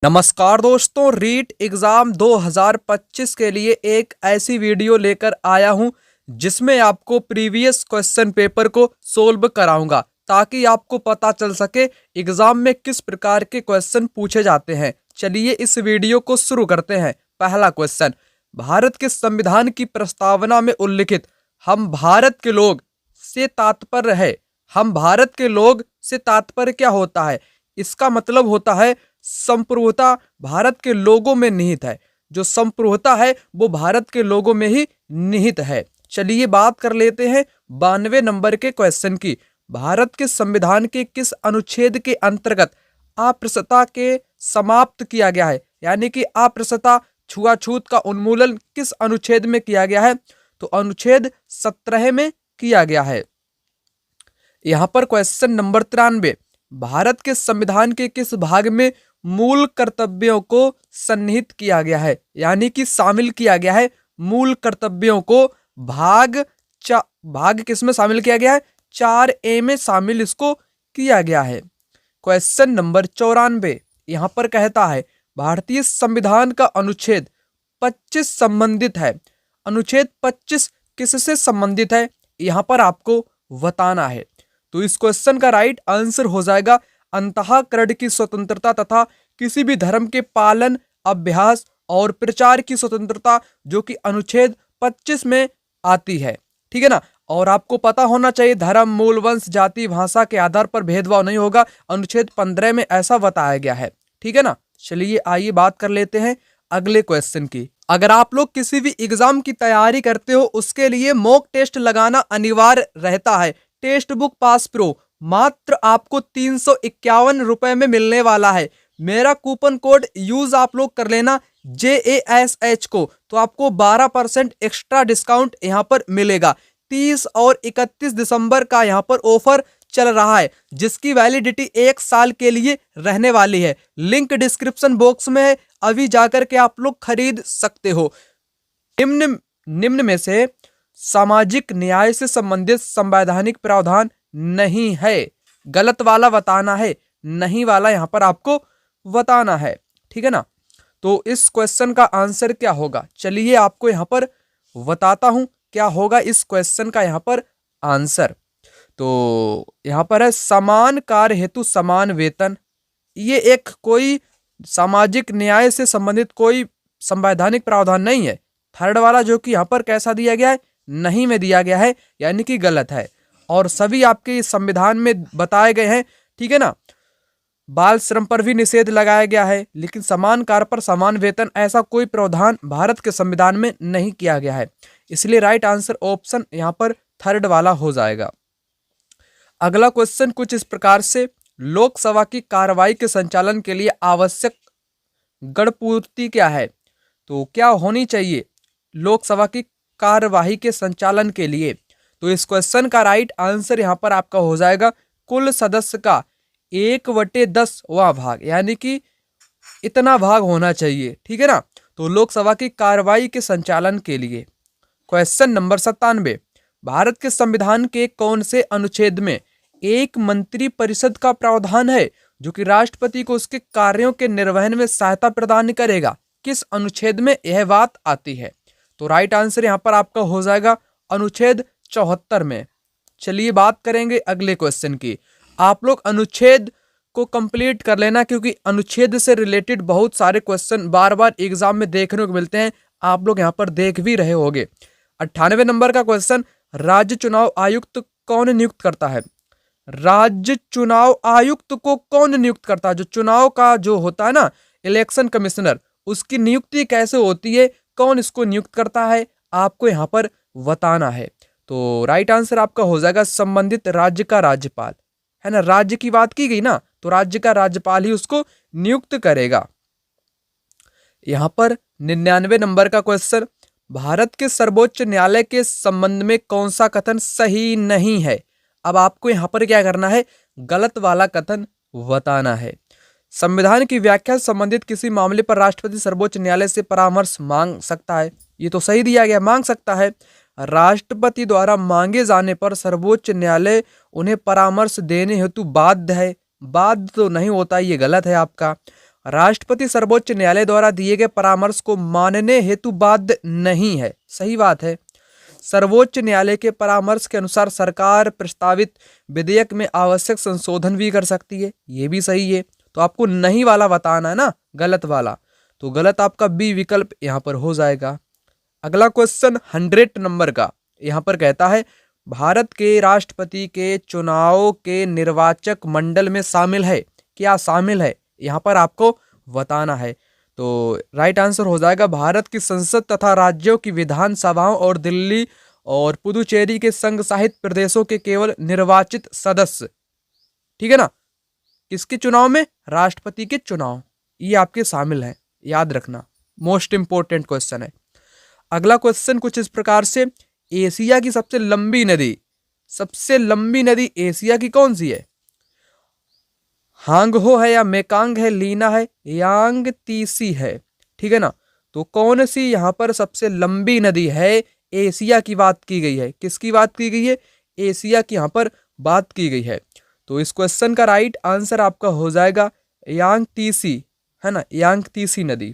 नमस्कार दोस्तों, रीट एग्जाम 2025 के लिए एक ऐसी वीडियो लेकर आया हूं जिसमें आपको प्रीवियस क्वेश्चन पेपर को सोल्व कराऊंगा ताकि आपको पता चल सके एग्जाम में किस प्रकार के क्वेश्चन पूछे जाते हैं। चलिए इस वीडियो को शुरू करते हैं। पहला क्वेश्चन, भारत के संविधान की प्रस्तावना में उल्लिखित हम भारत के लोग से तात्पर्य है। हम भारत के लोग से तात्पर्य क्या होता है? इसका मतलब होता है संप्रभुता भारत के लोगों में निहित है। जो संप्रभुता है वो भारत के लोगों में ही निहित है। चलिए बात कर लेते हैं 92 नंबर के क्वेश्चन की। भारत के संविधान के किस अनुच्छेद के अंतर्गत अस्पृश्यता के समाप्त किया गया है? यानी कि अस्पृश्यता छुआछूत का उन्मूलन किस अनुच्छेद में किया गया है? तो अनुच्छेद 17 में किया गया है। यहां पर क्वेश्चन नंबर 93, भारत के संविधान के किस भाग में मूल कर्तव्यों को सन्निहित किया गया है? यानी कि शामिल किया गया है। मूल कर्तव्यों को भाग किस में शामिल किया गया है? 4A में शामिल इसको किया गया है। क्वेश्चन नंबर 94, यहां पर कहता है भारतीय संविधान का अनुच्छेद 25 संबंधित है। अनुच्छेद 25 किससे संबंधित है? यहां पर आपको बताना है। तो इस क्वेश्चन का राइट आंसर हो जाएगा अंतःकरण की स्वतंत्रता तथा किसी भी धर्म के पालन, अभ्यास और प्रचार की स्वतंत्रता, जो कि अनुच्छेद 25 में आती है। ठीक है ना। और आपको पता होना चाहिए धर्म, मूल, वंश, जाति, भाषा के आधार पर भेदभाव नहीं होगा। अनुच्छेद 15 में ऐसा बताया गया है। ठीक है ना। चलिए आइए बात कर लेते हैं अगले क्वेश्चन की। अगर आप लोग किसी भी एग्जाम की तैयारी करते हो उसके लिए मॉक टेस्ट लगाना अनिवार्य रहता है। टेस्ट बुक पास प्रो मात्र आपको 351 रुपए में मिलने वाला है। मेरा कूपन कोड यूज आप लोग कर लेना JASH को, तो आपको 12% एक्स्ट्रा डिस्काउंट यहाँ पर मिलेगा। 30 और 31 दिसंबर का यहाँ पर ऑफर चल रहा है जिसकी वैलिडिटी 1 साल के लिए रहने वाली है। लिंक डिस्क्रिप्शन बॉक्स में है, अभी जाकर के आप लोग खरीद सकते हो। निम्न में से सामाजिक न्याय से संबंधित संवैधानिक प्रावधान नहीं है। गलत वाला बताना है, नहीं वाला यहां पर आपको बताना है। ठीक है ना। तो इस क्वेश्चन का आंसर क्या होगा? चलिए आपको यहां पर बताता हूं क्या होगा इस क्वेश्चन का यहां पर आंसर। तो यहां पर है समान कार्य हेतु समान वेतन। ये एक कोई सामाजिक न्याय से संबंधित कोई संवैधानिक प्रावधान नहीं है। थर्ड वाला जो कि यहां पर कैसा दिया गया है? नहीं में दिया गया है, यानी कि गलत है। और सभी आपके संविधान में बताए गए हैं। ठीक है ना। बाल श्रम पर भी निषेध लगाया गया है, लेकिन समान कार्य पर समान वेतन ऐसा कोई प्रावधान भारत के संविधान में नहीं किया गया है। इसलिए राइट आंसर ऑप्शन यहां पर थर्ड वाला हो जाएगा। अगला क्वेश्चन कुछ इस प्रकार से, लोकसभा की कार्रवाई के संचालन के लिए आवश्यक गणपूर्ति क्या है? तो क्या होनी चाहिए लोकसभा की कार्यवाही के संचालन के लिए? तो इस क्वेश्चन का राइट आंसर यहां पर आपका हो जाएगा कुल सदस्य का 1/10वां भाग, यानी कि इतना भाग होना चाहिए। ठीक है ना। तो लोकसभा की कार्यवाही के संचालन के लिए। क्वेश्चन नंबर 97, भारत के संविधान के कौन से अनुच्छेद में एक मंत्री परिषद का प्रावधान है जो कि राष्ट्रपति को उसके कार्यों के निर्वहन में सहायता प्रदान करेगा? किस अनुच्छेद में यह बात आती है? तो राइट आंसर यहां पर आपका हो जाएगा अनुच्छेद 74 में। चलिए बात करेंगे अगले क्वेश्चन की। आप लोग अनुच्छेद को कंप्लीट कर लेना क्योंकि अनुच्छेद से रिलेटेड बहुत सारे क्वेश्चन बार बार एग्जाम में देखने को मिलते हैं। आप लोग यहां पर देख भी रहे होंगे। 98 नंबर का क्वेश्चन, राज्य चुनाव आयुक्त कौन नियुक्त करता है? राज्य चुनाव आयुक्त को कौन नियुक्त करता है? जो चुनाव का जो होता है ना, इलेक्शन कमिश्नर, उसकी नियुक्ति कैसे होती है? कौन इसको नियुक्त करता है? आपको यहां पर बताना है। तो राइट आंसर आपका हो जाएगा संबंधित राज्य का राज्यपाल, है ना। राज्य की बात की गई ना, तो राज्य का राज्यपाल ही उसको नियुक्त करेगा। यहां पर 99 नंबर का क्वेश्चन, भारत के सर्वोच्च न्यायालय के संबंध में कौन सा कथन सही नहीं है? अब आपको यहां पर क्या करना है? गलत वाला कथन बताना है। संविधान की व्याख्या से संबंधित किसी मामले पर राष्ट्रपति सर्वोच्च न्यायालय से परामर्श मांग सकता है। ये तो सही दिया गया, मांग सकता है। राष्ट्रपति द्वारा मांगे जाने पर सर्वोच्च न्यायालय उन्हें परामर्श देने हेतु बाध्य है। बाध्य तो नहीं होता, ये गलत है आपका। राष्ट्रपति सर्वोच्च न्यायालय द्वारा दिए गए परामर्श को मानने हेतु बाध्य नहीं है। सही बात है। सर्वोच्च न्यायालय के परामर्श के अनुसार सरकार प्रस्तावित विधेयक में आवश्यक संशोधन भी कर सकती है। ये भी सही है। तो आपको नहीं वाला बताना है ना, गलत वाला। तो गलत आपका बी विकल्प यहाँ पर हो जाएगा। अगला क्वेश्चन 100 नंबर का यहाँ पर कहता है भारत के राष्ट्रपति के चुनाव के निर्वाचक मंडल में शामिल है। क्या शामिल है, यहाँ पर आपको बताना है। तो राइट आंसर हो जाएगा भारत की संसद तथा राज्यों की विधानसभाओं और दिल्ली और पुदुचेरी के संघ शासित प्रदेशों के केवल निर्वाचित सदस्य। ठीक है ना, किसके चुनाव में, राष्ट्रपति के चुनाव, ये आपके शामिल है, याद रखना, मोस्ट इंपोर्टेंट क्वेश्चन है। अगला क्वेश्चन कुछ इस प्रकार से, एशिया की सबसे लंबी नदी एशिया की कौन सी है? हांगहो है या मेकांग है, लीना है, यांगतीसी है। ठीक है ना, तो कौन सी यहाँ पर सबसे लंबी नदी है? एशिया की बात की गई है। किसकी बात की गई है? एशिया की यहाँ पर बात की गई है। तो इस क्वेश्चन का राइट आंसर आपका हो जाएगा यांगतीसी, है ना, यांगतीसी नदी।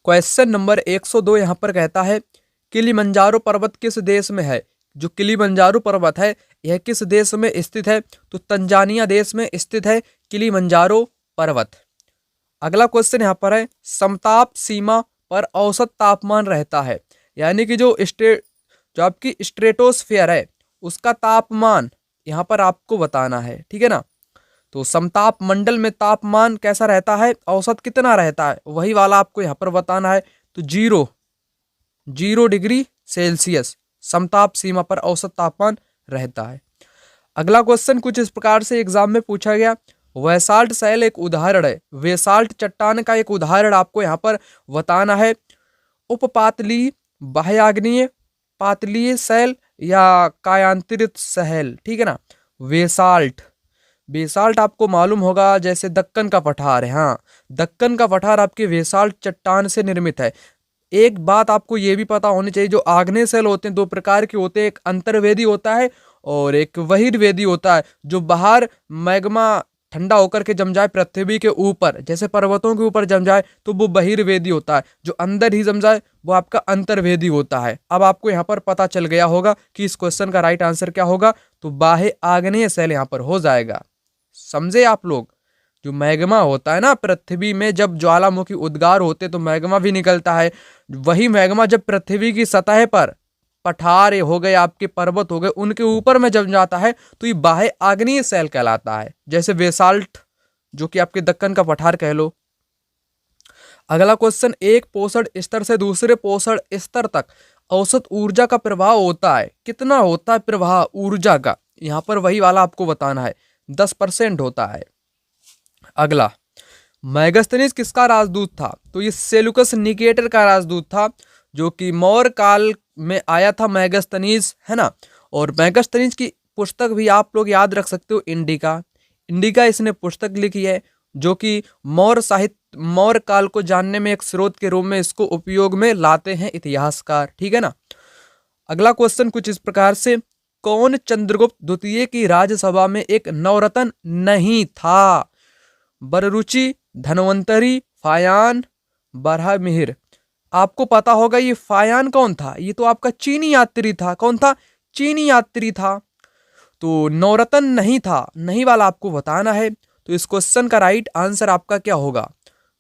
क्वेश्चन नंबर 102 यहाँ पर कहता है किलिमंजारो पर्वत किस देश में है? जो किलिमंजारो पर्वत है यह किस देश में स्थित है? तो तंजानिया देश में स्थित है किलिमंजारो पर्वत। अगला क्वेश्चन यहाँ पर है समताप सीमा पर औसत तापमान रहता है, यानी कि जो आपकी स्ट्रेटोस्फेयर है उसका तापमान यहाँ पर आपको बताना है। ठीक है ना, तो समताप मंडल में तापमान कैसा रहता है, औसत कितना रहता है, वही वाला आपको यहाँ पर बताना है। तो 0 डिग्री सेल्सियस समताप सीमा पर औसत तापमान रहता है। अगला क्वेश्चन कुछ इस प्रकार से एग्जाम में पूछा गया, वेसाल्ट शैल एक उदाहरण है, वेसाल्ट चट्टान का एक उदाहरण आपको यहाँ पर बताना है। उपपातलीय, बाह्याग्नेय, पातलीय शैल या कायांतरित शैल। ठीक है ना, बेसाल्ट आपको मालूम होगा जैसे दक्कन का पठार है। हाँ, दक्कन का पठार आपके बेसाल्ट चट्टान से निर्मित है। एक बात आपको ये भी पता होनी चाहिए, जो आग्नेय शैल होते हैं 2 प्रकार के होते हैं, एक अंतर्वेदी होता है और एक बहिर्वेदी होता है। जो बाहर मैग्मा ठंडा होकर के जम जाए पृथ्वी के ऊपर, जैसे पर्वतों के ऊपर जम जाए तो वो बहिर्वेदी होता है, जो अंदर ही जम जाए वो आपका अंतर्वेदी होता है। अब आपको यहाँ पर पता चल गया होगा कि इस क्वेश्चन का राइट आंसर क्या होगा, तो बाह्य आग्नेय शैल यहाँ पर हो जाएगा। समझे आप लोग, जो मैग्मा होता है ना पृथ्वी में, जब ज्वालामुखी उद्गार होते तो मैग्मा भी निकलता है, वही मैग्मा जब पृथ्वी की सतह पर पठार हो गए, आपके पर्वत हो गए, उनके ऊपर में जम जाता है तो ये बाह्य आग्नेय शैल कहलाता है, जैसे बेसाल्ट जो कि आपके दक्कन का पठार कह लो। अगला क्वेश्चन, एक पोषण स्तर से दूसरे पोषण स्तर तक औसत ऊर्जा का प्रवाह होता है, कितना होता है प्रवाह ऊर्जा का? यहाँ पर वही वाला आपको बताना है, 10% होता है। अगला, मैगस्थनीज किसका राजदूत था? तो ये सेलुकस निकेटर का राजदूत था, जो कि मौर्य काल में आया था मैगस्थनीज, है ना। और मैगस्थनीज की पुस्तक भी आप लोग याद रख सकते हो, इंडिका इसने पुस्तक लिखी है, जो कि मौर्य काल को जानने में एक स्रोत के रूप में इसको उपयोग में लाते हैं इतिहासकार। ठीक है ना। अगला क्वेश्चन कुछ इस प्रकार से, कौन चंद्रगुप्त द्वितीय की राज्यसभा में एक नवरत्न नहीं था? बररुचि, धनवंतरी, फायान, बरहमिहिर। आपको पता होगा ये फायान कौन था, ये तो आपका चीनी यात्री था। कौन था? चीनी यात्री था। तो नवरत्न नहीं था, नहीं वाला आपको बताना है। तो इस क्वेश्चन का राइट आंसर आपका क्या होगा?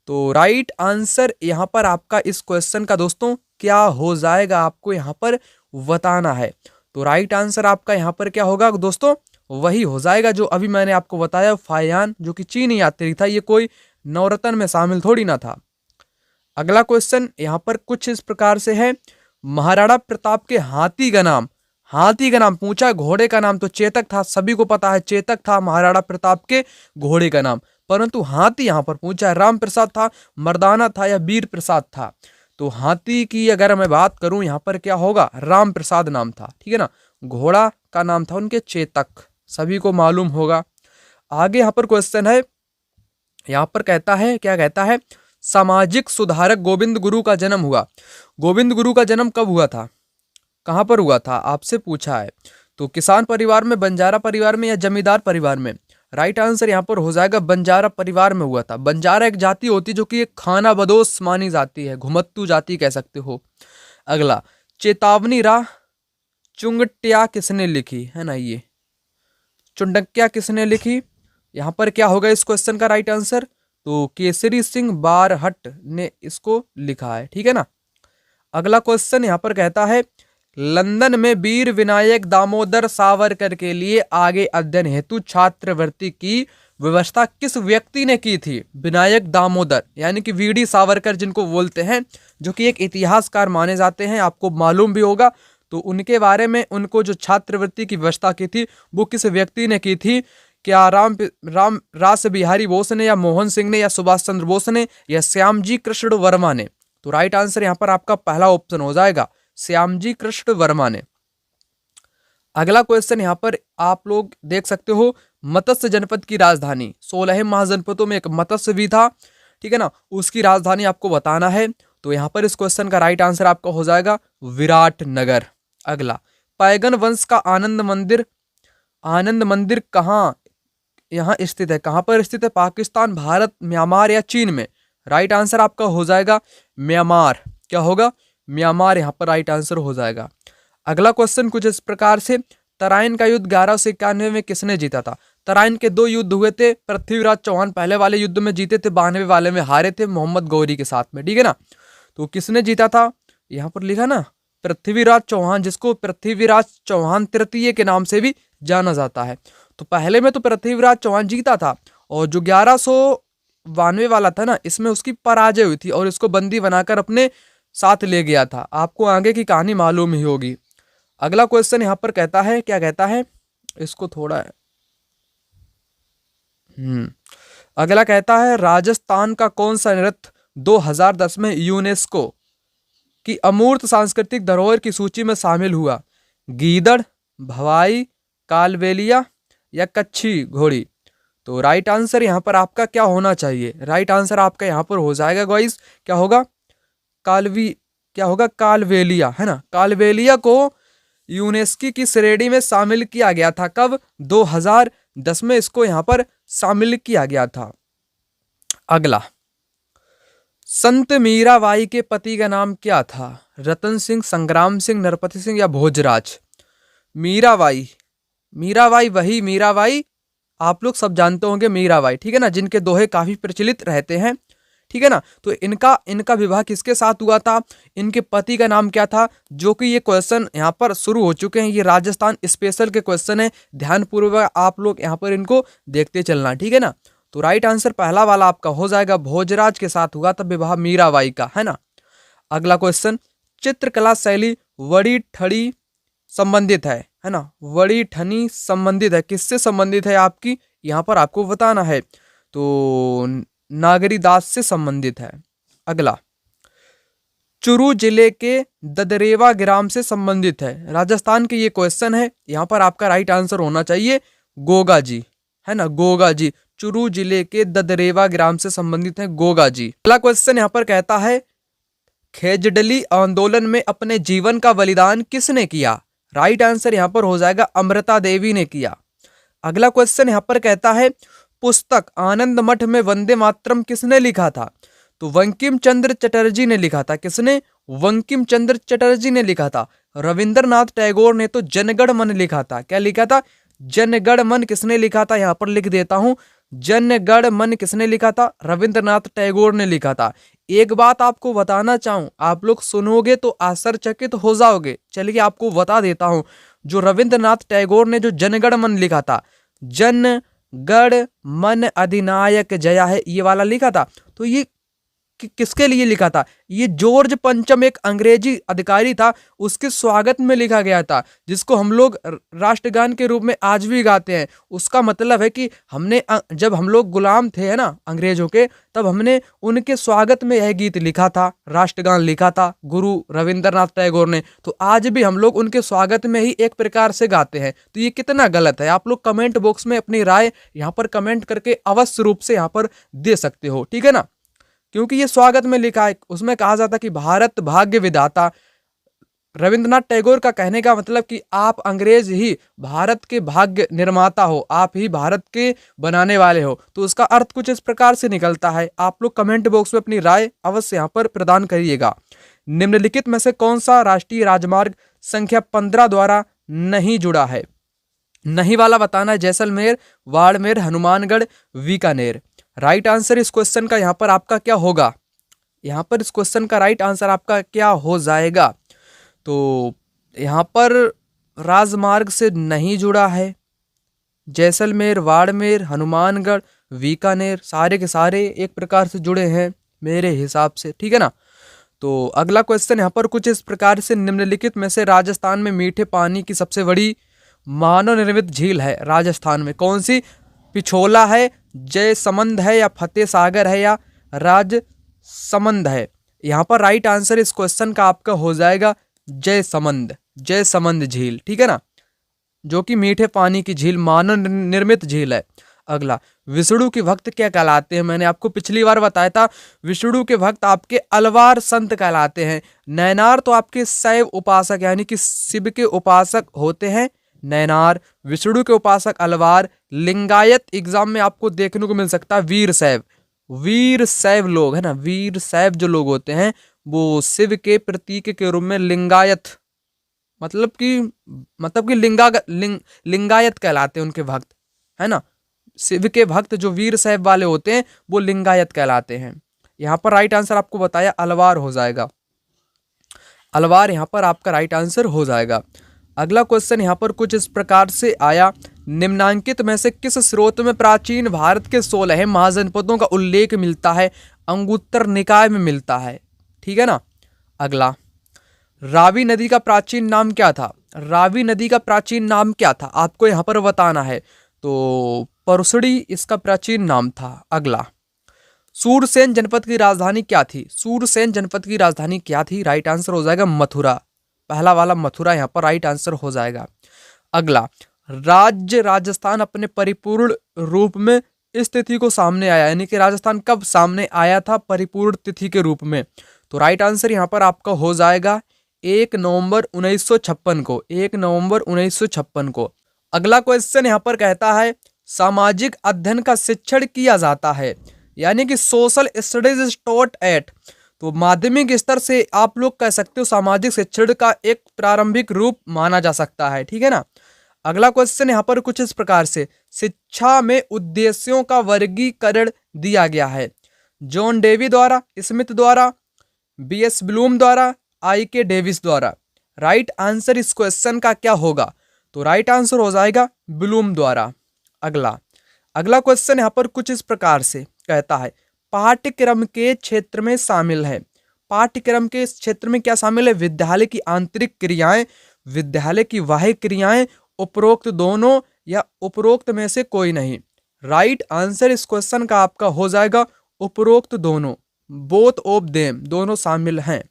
तो राइट आंसर यहाँ पर आपका इस क्वेश्चन का दोस्तों क्या हो जाएगा, आपको यहाँ पर बताना है। तो राइट आंसर आपका यहाँ पर क्या होगा दोस्तों? वही हो जाएगा जो अभी मैंने आपको बताया, फायान, जो कि चीनी यात्री था। ये कोई नवरत्न में शामिल थोड़ी ना था। अगला क्वेश्चन यहाँ पर कुछ इस प्रकार से है, महाराणा प्रताप के हाथी का नाम पूछा, घोड़े का नाम तो चेतक था, सभी को पता है चेतक था महाराणा प्रताप के घोड़े का नाम, परंतु हाथी यहाँ पर पूछा, राम प्रसाद था, मर्दाना था या वीर प्रसाद था? तो हाथी की अगर मैं बात करूं यहाँ पर क्या होगा, राम प्रसाद नाम था। ठीक है ना। घोड़ा का नाम था उनके चेतक, सभी को मालूम होगा। आगे यहाँ पर क्वेश्चन है, यहाँ पर कहता है, क्या कहता है, सामाजिक सुधारक गोविंद गुरु का जन्म हुआ। गोविंद गुरु का जन्म कब हुआ था, कहाँ पर हुआ था, आपसे पूछा है। तो किसान परिवार में, बंजारा परिवार में या जमींदार परिवार में? राइट आंसर यहाँ पर हो जाएगा बंजारा परिवार में हुआ था। बंजारा एक जाति होती है जो कि एक खाना बदोश मानी जाती है, घुमत्तू जाति कह सकते हो। अगला, चेतावनी राह चुंगट्या किसने लिखी, है ना, ये चुंडक्या किसने लिखी, यहाँ पर क्या होगा इस क्वेश्चन का राइट आंसर, तो केसरी सिंह बारहट ने इसको लिखा है, ठीक है ना। अगला क्वेश्चन यहाँ पर कहता है, लंदन में वीर विनायक दामोदर सावरकर के लिए आगे अध्ययन हेतु छात्रवृत्ति की व्यवस्था किस व्यक्ति ने की थी। विनायक दामोदर यानी कि वीडी सावरकर जिनको बोलते हैं, जो कि एक इतिहासकार माने जाते हैं, आपको मालूम भी होगा। तो उनके बारे में, उनको जो छात्रवृत्ति की व्यवस्था की थी वो किस व्यक्ति ने की थी। क्या राम रास बिहारी बोस ने, या मोहन सिंह ने, या सुभाष चंद्र बोस ने, या श्यामजी कृष्ण वर्मा ने। तो राइट आंसर यहाँ पर आपका पहला ऑप्शन हो जाएगा, श्यामजी कृष्ण वर्मा ने। अगला क्वेश्चन यहाँ पर आप लोग देख सकते हो, मत्स्य जनपद की राजधानी, 16 महाजनपदों में एक मत्स्य भी था, ठीक है ना, उसकी राजधानी आपको बताना है। तो यहाँ पर इस क्वेश्चन का राइट आंसर आपका हो जाएगा विराटनगर। अगला, पैगन वंश का आनंद मंदिर कहाँ यहाँ स्थित है, कहाँ पर स्थित है, पाकिस्तान, भारत, म्यांमार या चीन में। राइट आंसर आपका हो जाएगा म्यांमार। क्या होगा, म्यांमार यहाँ पर राइट आंसर हो जाएगा। अगला क्वेश्चन कुछ इस प्रकार से, तराइन का युद्ध 1191 में किसने जीता था। तराइन के 2 युद्ध हुए थे, पृथ्वीराज चौहान पहले वाले युद्ध में जीते थे, 92 वाले में हारे थे मोहम्मद गौरी के साथ में, ठीक है ना। तो किसने जीता था, यहाँ पर लिखा ना पृथ्वीराज चौहान, जिसको पृथ्वीराज चौहान तृतीय के नाम से भी जाना जाता है। तो पहले में तो पृथ्वीराज चौहान जीता था, और जो 1192 वाला था ना, इसमें उसकी पराजय हुई थी और इसको बंदी बनाकर अपने साथ ले गया था। आपको आगे की कहानी मालूम ही होगी। अगला क्वेश्चन यहाँ पर कहता है, क्या कहता है, इसको थोड़ा अगला कहता है, राजस्थान का कौन सा नृत्य 2010 में यूनेस्को की अमूर्त सांस्कृतिक धरोहर की सूची में शामिल हुआ। गीदड़, भवाई, कालबेलिया या कच्छी घोड़ी। तो राइट आंसर यहाँ पर आपका क्या होना चाहिए, राइट आंसर आपका यहाँ पर हो जाएगा गाइस, क्या होगा, कालबेलिया, है ना। कालबेलिया को यूनेस्को की श्रेणी में शामिल किया गया था, कब, 2010 में इसको यहाँ पर शामिल किया गया था। अगला, संत मीराबाई के पति का नाम क्या था, रतन सिंह, संग्राम सिंह, नरपति सिंह या भोजराज। मीराबाई वही मीराबाई, आप लोग सब जानते होंगे मीराबाई, ठीक है ना, जिनके दोहे काफी प्रचलित रहते हैं, ठीक है ना। तो इनका विवाह किसके साथ हुआ था, इनके पति का नाम क्या था, जो कि ये क्वेश्चन यहाँ पर शुरू हो चुके हैं। ये राजस्थान स्पेशल के क्वेश्चन है, ध्यानपूर्वक आप लोग यहाँ पर इनको देखते चलना, ठीक है ना। तो राइट आंसर पहला वाला आपका हो जाएगा, भोजराज के साथ हुआ था विवाह मीराबाई का, है ना। अगला क्वेश्चन, चित्रकला शैली वड़ी ठड़ी संबंधित है ना, वड़ी ठनी संबंधित है, किससे संबंधित है आपकी, यहाँ पर आपको बताना है। तो नागरीदास से संबंधित है। अगला, चुरू जिले के ददरेवा ग्राम से संबंधित है, राजस्थान के ये क्वेश्चन है। यहाँ पर आपका राइट आंसर होना चाहिए गोगा जी, है ना, गोगा जी, चुरू जिले के ददरेवा ग्राम से संबंधित है गोगा जी। अगला क्वेश्चन यहाँ पर कहता है, खेजड़ली आंदोलन में अपने जीवन का बलिदान किसने किया। राइट आंसर यहाँ पर हो जाएगा अमृता देवी ने किया। अगला क्वेश्चन यहाँ पर कहता है, पुस्तक आनंद मठ में वंदे मातरम किसने लिखा था। तो बंकिम चंद्र चटर्जी ने लिखा था, किसने, बंकिम चंद्र चटर्जी ने लिखा था। रविंद्रनाथ टैगोर ने तो जनगण मन लिखा था, क्या लिखा था, जनगण मन किसने लिखा था, यहाँ पर लिख देता हूं, जनगण मन किसने लिखा था, रविंद्रनाथ टैगोर ने लिखा था। एक बात आपको बताना चाहूं, आप लोग सुनोगे तो आश्चर्यचकित हो जाओगे, चलिए आपको बता देता हूं। जो रविंद्रनाथ टैगोर ने जो जनगण मन लिखा था, जन गण मन अधिनायक जया है, ये वाला लिखा था। तो ये किसके लिए लिखा था, ये जॉर्ज पंचम एक अंग्रेजी अधिकारी था, उसके स्वागत में लिखा गया था, जिसको हम लोग राष्ट्रगान के रूप में आज भी गाते हैं। उसका मतलब है कि हमने जब हम लोग गुलाम थे, है ना, अंग्रेजों के, तब हमने उनके स्वागत में यह गीत लिखा था, राष्ट्रगान लिखा था गुरु रविंद्रनाथ टैगोर ने। तो आज भी हम लोग उनके स्वागत में ही एक प्रकार से गाते हैं। तो ये कितना गलत है, आप लोग कमेंट बॉक्स में अपनी राय यहाँ पर कमेंट करके अवश्य रूप से यहाँ पर दे सकते हो, ठीक है ना। क्योंकि ये स्वागत में लिखा है, उसमें कहा जाता कि भारत भाग्य विधाता रविंद्रनाथ टैगोर का कहने का मतलब कि आप अंग्रेज ही भारत के भाग्य निर्माता हो, आप ही भारत के बनाने वाले हो। तो उसका अर्थ कुछ इस प्रकार से निकलता है। आप लोग कमेंट बॉक्स में अपनी राय अवश्य यहाँ पर प्रदान करिएगा। निम्नलिखित में से कौन सा राष्ट्रीय राजमार्ग संख्या 15 द्वारा नहीं जुड़ा है? नहीं वाला बताना है जैसलमेर, बाड़मेर, हनुमानगढ़, बीकानेर। राइट आंसर इस क्वेश्चन का यहाँ पर आपका क्या होगा? यहाँ पर इस क्वेश्चन का राइट आंसर आपका क्या हो जाएगा? तो यहाँ पर राजमार्ग से नहीं जुड़ा है। जैसलमेर, बाड़मेर, हनुमानगढ़, बीकानेर सारे के सारे एक प्रकार से जुड़े हैं मेरे हिसाब से, ठीक है ना। तो अगला क्वेश्चन यहाँ पर कुछ इस प्रकार से, निम्नलिखित में से राजस्थान में मीठे पानी की सबसे बड़ी मानव निर्मित झील है राजस्थान में कौन सी? पिछोला है, जयसमंद है, या फतेह सागर है, या राजसमंद है? यहाँ पर राइट आंसर इस क्वेश्चन का आपका हो जाएगा जयसमंद, जयसमंद झील, ठीक है ना, जो कि मीठे पानी की झील, मानव निर्मित झील है। अगला, विष्णु के भक्त क्या कहलाते हैं? मैंने आपको पिछली बार बताया था विष्णु के भक्त आपके अलवार संत कहलाते हैं। नैनार तो आपके शैव उपासक यानी कि शिव के उपासक होते हैं नैनार, विष्णु के उपासक अलवार, लिंगायत एग्जाम में आपको देखने को मिल सकता है वीर शैव, वीर शैव लोग है ना, वीर शैव जो लोग होते हैं वो शिव के प्रतीक के रूप में लिंगायत मतलब कि लिंगायत कहलाते हैं उनके भक्त, है ना। शिव के भक्त जो वीर शैव वाले होते हैं वो लिंगायत कहलाते हैं। यहाँ पर राइट आंसर आपको बताया अलवार हो जाएगा, अलवार यहाँ पर आपका राइट आंसर हो जाएगा। अगला क्वेश्चन यहाँ पर कुछ इस प्रकार से आया, निम्नांकित में से किस स्रोत में प्राचीन भारत के 16 महाजनपदों का उल्लेख मिलता है? अंगुत्तर निकाय में मिलता है, ठीक है ना। अगला, रावी नदी का प्राचीन नाम क्या था? रावी नदी का प्राचीन नाम क्या था आपको यहाँ पर बताना है। तो परसुड़ी इसका प्राचीन नाम था। अगला, सूरसेन जनपद की राजधानी क्या थी? सूरसेन जनपद की राजधानी क्या थी? राइट आंसर हो जाएगा मथुरा, पहला वाला मथुरा यहाँ पर राइट आंसर हो जाएगा। अगला, राज्य राजस्थान अपने परिपूर्ण रूप में इस तिथि को सामने आया, यानी कि राजस्थान कब सामने आया था परिपूर्ण तिथि के रूप में? तो राइट आंसर यहाँ पर आपका हो जाएगा 1 नवंबर 1956 को, 1 नवंबर 1956 को। अगला क्वेश्चन यहाँ पर कहता है, सामाजिक अध्ययन का शिक्षण किया जाता है, यानी कि सोशल स्टडीज टॉट एट। तो माध्यमिक स्तर से आप लोग कह सकते हो सामाजिक शिक्षण का एक प्रारंभिक रूप माना जा सकता है, ठीक है ना। अगला क्वेश्चन यहाँ पर कुछ इस प्रकार से, शिक्षा में उद्देश्यों का वर्गीकरण दिया गया है। जॉन डेवी द्वारा, स्मिथ द्वारा, बीएस ब्लूम द्वारा, आई.के. डेविस द्वारा। राइट आंसर इस क्वेश्चन का क्या होगा? तो राइट आंसर हो जाएगा ब्लूम द्वारा। अगला क्वेश्चन यहाँ पर कुछ इस प्रकार से कहता है, पाठ्यक्रम के क्षेत्र में शामिल है। पाठ्यक्रम के क्षेत्र में क्या शामिल है? विद्यालय की आंतरिक क्रियाएं, विद्यालय की बाह्य क्रियाएं, उपरोक्त दोनों, या उपरोक्त में से कोई नहीं। राइट आंसर इस क्वेश्चन का आपका हो जाएगा उपरोक्त दोनों, बोथ ऑफ देम, दोनों शामिल हैं।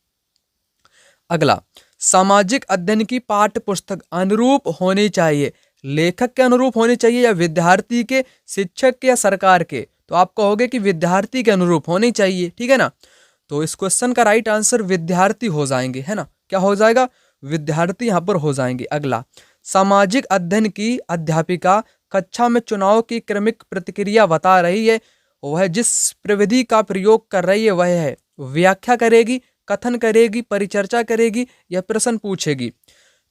अगला, सामाजिक अध्ययन की पाठ्य पुस्तक अनुरूप होनी चाहिए, लेखक के अनुरूप होनी चाहिए या विद्यार्थी के, शिक्षक के, या सरकार के? तो आप कहोगे कि विद्यार्थी के अनुरूप होनी चाहिए, ठीक है ना। तो इस क्वेश्चन का राइट आंसर विद्यार्थी हो जाएंगे, है ना। क्या हो जाएगा? विद्यार्थी यहाँ पर हो जाएंगे। अगला, सामाजिक अध्ययन की अध्यापिका कक्षा में चुनाव की क्रमिक प्रतिक्रिया बता रही है, वह जिस प्रविधि का प्रयोग कर रही है वह है व्याख्या करेगी, कथन करेगी, परिचर्चा करेगी, या प्रश्न पूछेगी।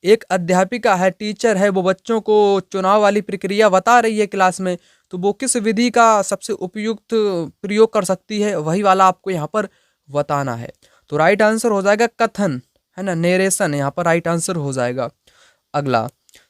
एक अध्यापिका है, टीचर है, वो बच्चों को चुनाव वाली प्रक्रिया बता रही है क्लास में, तो वो किस विधि का सबसे उपयुक्त प्रयोग कर सकती है, वही वाला आपको यहाँ पर बताना है। तो राइट आंसर हो जाएगा कथन, है ना, नेरेशन यहाँ पर राइट आंसर हो जाएगा। अगला,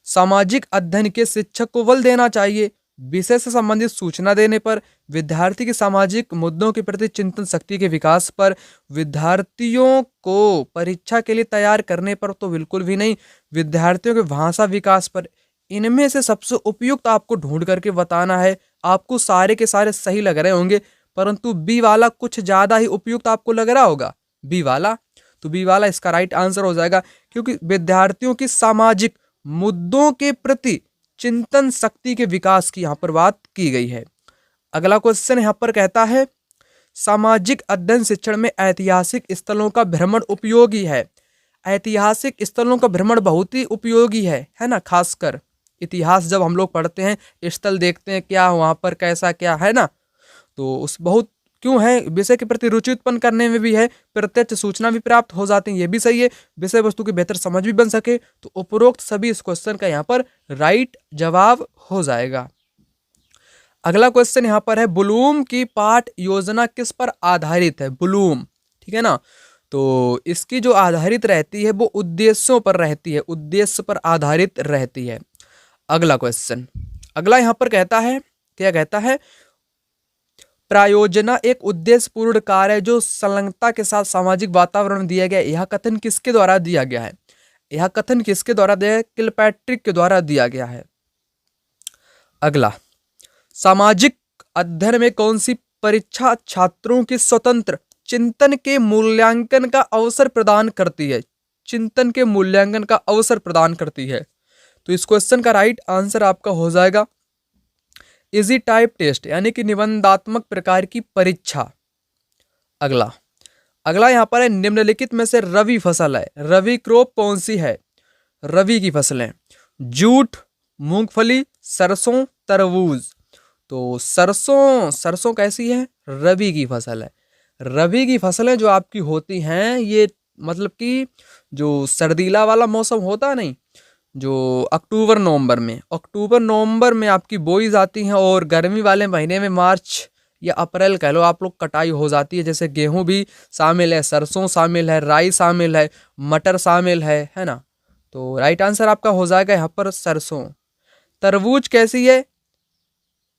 सामाजिक अध्ययन के शिक्षक को बल देना चाहिए विषय से संबंधित सूचना देने पर, विद्यार्थी के सामाजिक मुद्दों के प्रति चिंतन शक्ति के विकास पर, विद्यार्थियों को परीक्षा के लिए तैयार करने पर तो बिल्कुल भी नहीं, विद्यार्थियों के भाषा विकास पर। इनमें से सबसे उपयुक्त आपको ढूंढ करके बताना है। आपको सारे के सारे सही लग रहे होंगे, परंतु बी वाला कुछ ज्यादा ही उपयुक्त आपको लग रहा होगा, बी वाला। तो बी वाला इसका राइट आंसर हो जाएगा, क्योंकि विद्यार्थियों की सामाजिक मुद्दों के प्रति चिंतन शक्ति के विकास की यहाँ पर बात की गई है। अगला क्वेश्चन यहाँ पर कहता है, सामाजिक अध्ययन शिक्षण में ऐतिहासिक स्थलों का भ्रमण उपयोगी है। ऐतिहासिक स्थलों का भ्रमण बहुत ही उपयोगी है ना। खासकर इतिहास जब हम लोग पढ़ते हैं, स्थल देखते हैं क्या वहाँ पर कैसा क्या है ना, तो उस बहुत क्यों है विषय के प्रति रुचि उत्पन्न करने में भी है, प्रत्यक्ष सूचना भी प्राप्त हो जाती है, ये भी सही है, विषय वस्तु की बेहतर समझ भी बन सके। तो उपरोक्त सभी इस क्वेश्चन का यहाँ पर राइट जवाब हो जाएगा। अगला क्वेश्चन यहाँ पर है, ब्लूम की पाठ योजना किस पर आधारित है? ब्लूम, ठीक है ना, तो इसकी जो आधारित रहती है वो उद्देश्यों पर रहती है, उद्देश्य पर आधारित रहती है। अगला क्वेश्चन, अगला यहाँ पर कहता है, क्या कहता है, प्रायोजना एक उद्देश्यपूर्ण कार्य है जो संलग्नता के साथ सामाजिक वातावरण दिया गया। यह कथन किसके द्वारा दिया गया है? यह कथन किसके द्वारा दिया है? किलपैट्रिक के द्वारा दिया गया है। अगला, सामाजिक अध्ययन में कौन सी परीक्षा छात्रों के स्वतंत्र चिंतन के मूल्यांकन का अवसर प्रदान करती है? चिंतन के मूल्यांकन का अवसर प्रदान करती है। तो इस क्वेश्चन का राइट आंसर आपका हो जाएगा इजी टाइप टेस्ट, यानी कि निबंधात्मक प्रकार की परीक्षा। अगला, अगला यहाँ पर है, निम्नलिखित में से रवि फसल है, रवि क्रॉप कौन सी है? रवि की फसलें, जूट, मूंगफली, सरसों, तरबूज। तो सरसों, सरसों कैसी है? रवि की फसल है। रवि की फसलें जो आपकी होती हैं, ये मतलब कि जो सर्दीला वाला मौसम होता नहीं, जो अक्टूबर नवंबर में आपकी बोई जाती हैं, और गर्मी वाले महीने में मार्च या अप्रैल कह लो आप लोग कटाई हो जाती है। जैसे गेहूं भी शामिल है, सरसों शामिल है, राई शामिल है, मटर शामिल है ना। तो राइट आंसर आपका हो जाएगा यहाँ पर सरसों। तरबूज कैसी है?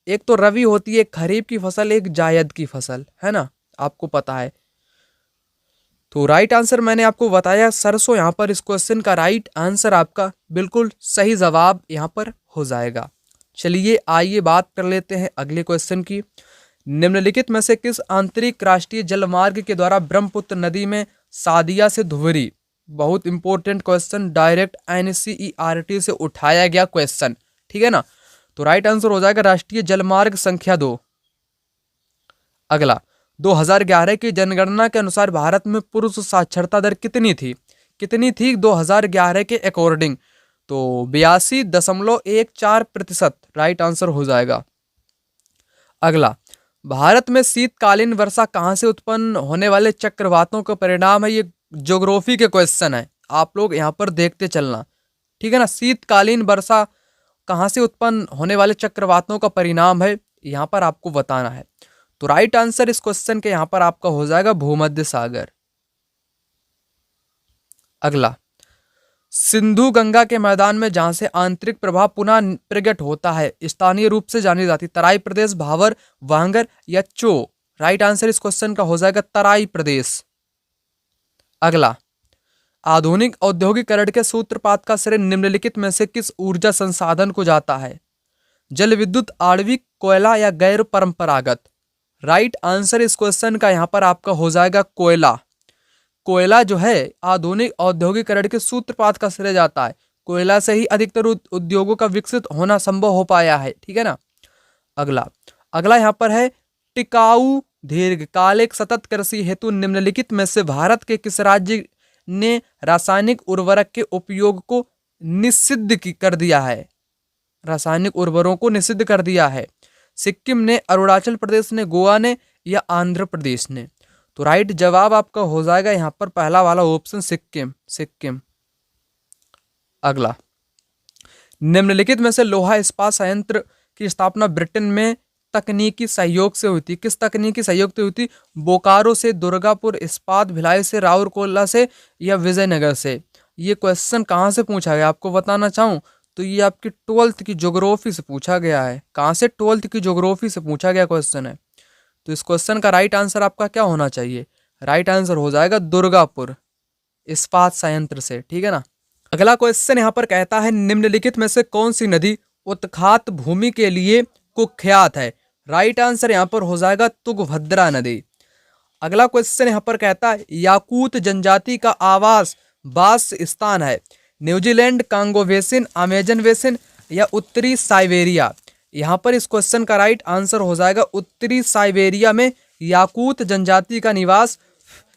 एक तो रवि होती है, खरीफ की फसल, एक जायद की फसल, है ना, आपको पता है। तो राइट आंसर मैंने आपको बताया सरसों, यहाँ पर इस क्वेश्चन का राइट आंसर आपका बिल्कुल सही जवाब यहाँ पर हो जाएगा। चलिए आइए बात कर लेते हैं अगले क्वेश्चन की। निम्नलिखित में से किस आंतरिक राष्ट्रीय जलमार्ग के द्वारा ब्रह्मपुत्र नदी में सादिया से धुबरी, बहुत इंपॉर्टेंट क्वेश्चन, डायरेक्ट NCERT से उठाया गया क्वेश्चन, ठीक है ना। तो राइट आंसर हो जाएगा राष्ट्रीय जलमार्ग संख्या 2। अगला, 2011 की जनगणना के अनुसार भारत में पुरुष साक्षरता दर कितनी थी? 2011 के अकॉर्डिंग? तो 82.14%, राइट आंसर हो जाएगा। अगला, भारत में शीतकालीन वर्षा कहाँ से उत्पन्न होने वाले चक्रवातों का परिणाम है? ये ज्योग्राफी के क्वेश्चन है, आप लोग यहाँ पर देखते चलना, ठीक है ना। शीतकालीन वर्षा कहाँ से उत्पन्न होने वाले चक्रवातों का परिणाम है, यहाँ पर आपको बताना है। तो राइट आंसर इस क्वेश्चन के यहाँ पर आपका हो जाएगा भूमध्य सागर। अगला, सिंधु गंगा के मैदान में जहां से आंतरिक प्रभाव पुनः प्रकट होता है, स्थानीय रूप से जानी जाती, तराई प्रदेश, भावर, वांगर या चो? राइट आंसर इस क्वेश्चन का हो जाएगा तराई प्रदेश। अगला, आधुनिक औद्योगिकरण के सूत्रपात का श्रेय निम्नलिखित में से किस ऊर्जा संसाधन को जाता है? जल विद्युत, आणविक, कोयला या गैर परंपरागत? राइट आंसर इस क्वेश्चन का यहाँ पर आपका हो जाएगा कोयला। कोयला जो है आधुनिक औद्योगिकरण के सूत्रपात का श्रेय जाता है, कोयला से ही अधिकतर उद्योगों का विकसित होना संभव हो पाया है, ठीक है ना। अगला, अगला यहाँ पर है, टिकाऊ दीर्घकालिक सतत कृषि हेतु निम्नलिखित में से भारत के किस राज्य ने रासायनिक उर्वरक के उपयोग को निषिद्ध कर दिया है? रासायनिक उर्वरकों को निषिद्ध कर दिया है। सिक्किम ने, अरुणाचल प्रदेश ने, गोवा ने या आंध्र प्रदेश ने? तो राइट जवाब आपका हो जाएगा यहाँ पर पहला वाला ऑप्शन, सिक्किम। अगला, निम्नलिखित में से लोहा इस्पात संयंत्र की स्थापना ब्रिटेन में तकनीकी सहयोग से हुई थी? किस तकनीकी सहयोग से हुई थी? बोकारो से, दुर्गापुर इस्पात, भिलाई से, राउरकेला से या विजयनगर से? ये क्वेश्चन कहाँ से पूछा गया आपको बताना चाहूँ तो ये आपकी 12th की ज्योग्राफी से पूछा गया है। कहाँ से? 12th की ज्योग्राफी से पूछा गया क्वेश्चन है। तो इस क्वेश्चन का राइट आंसर आपका क्या होना चाहिए? राइट आंसर हो जाएगा दुर्गापुर इस्पात संयंत्र से, ठीक है ना। अगला क्वेश्चन यहाँ पर कहता है, निम्नलिखित में से कौन सी नदी उत्खात भूमि के लिए कुख्यात है? राइट आंसर यहाँ पर हो जाएगा तुंगभद्रा नदी। अगला क्वेश्चन यहाँ पर कहता है, याकूत जनजाति का आवास वास स्थान है? New Zealand, Congo basin, Amazon basin या उत्तरी साइबेरिया? यहाँ पर इस क्वेश्चन का राइट आंसर हो जाएगा उत्तरी साइबेरिया में याकूत जनजाति का निवास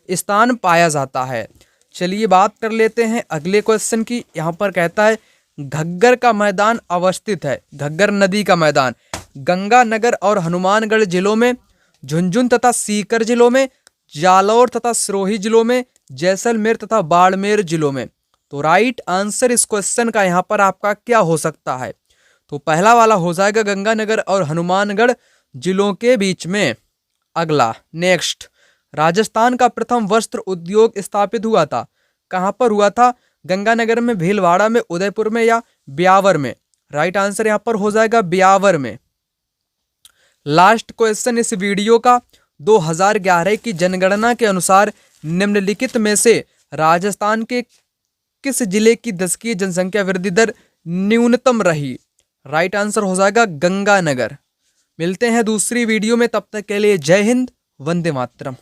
स्थान पाया जाता है। चलिए बात कर लेते हैं अगले क्वेश्चन की। यहाँ पर कहता है घग्गर का मैदान अवस्थित है, घग्गर नदी का मैदान गंगानगर और हनुमानगढ़ जिलों में, झुंझुनू तथा सीकर जिलों में, जालौर तथा सिरोही जिलों में, जैसलमेर तथा बाड़मेर जिलों में। तो राइट आंसर इस क्वेश्चन का यहाँ पर आपका क्या हो सकता है? तो पहला वाला हो जाएगा गंगानगर और हनुमानगढ़ जिलों के बीच में। अगला नेक्स्ट, राजस्थान का प्रथम वस्त्र उद्योग स्थापित हुआ था, कहां पर हुआ था? गंगानगर में, भीलवाड़ा में, उदयपुर में या ब्यावर में? राइट आंसर यहां पर हो जाएगा ब्यावर में। लास्ट क्वेश्चन इस वीडियो का, 2011 की जनगणना के अनुसार निम्नलिखित में से राजस्थान के किस जिले की दशकीय जनसंख्या वृद्धि दर न्यूनतम रही? राइट आंसर हो जाएगा गंगानगर। मिलते हैं दूसरी वीडियो में, तब तक के लिए जय हिंद, वंदे मातरम।